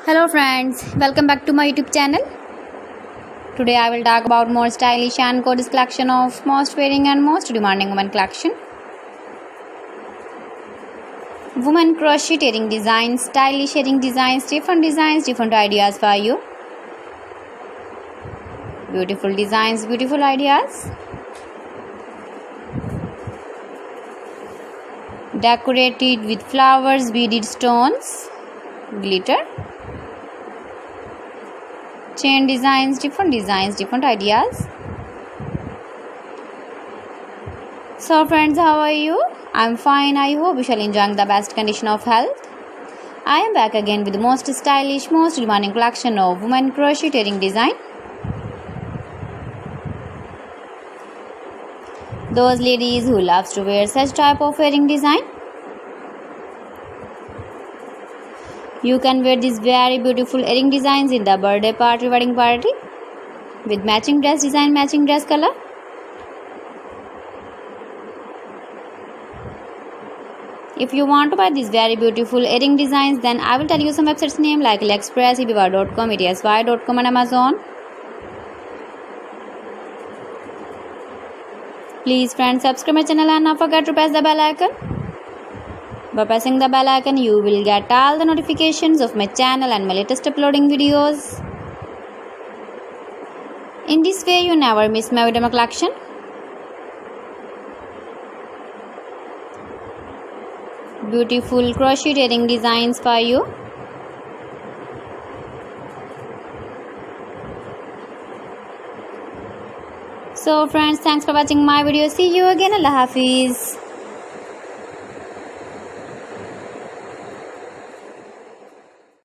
Hello friends, welcome back to my YouTube channel. Today I will talk about more stylish and gorgeous collection of most wearing and most demanding women collection. Women crocheting designs, stylish shading designs, different ideas for you. Beautiful designs, beautiful ideas. Decorated with flowers, beaded stones, glitter. Chain designs, different ideas. So friends, how are you? I'm fine. I hope you shall enjoy the best condition of health. I am back again with the most stylish, most demanding collection of women crocheting design. Those ladies who loves to wear such type of wearing design. You can wear these very beautiful earring designs in the birthday party, wedding party with matching dress design, matching dress color. If you want to buy these very beautiful earring designs, then I will tell you some websites name like AliExpress, eBay.com, ETSY.com and Amazon. Please friends, subscribe my channel and not forget to press the bell icon. By pressing the bell icon, you will get all the notifications of my channel and my latest uploading videos. In this way, you never miss my video collection. Beautiful crocheting designs for you. So friends, thanks for watching my video. See you again. Allah Hafiz.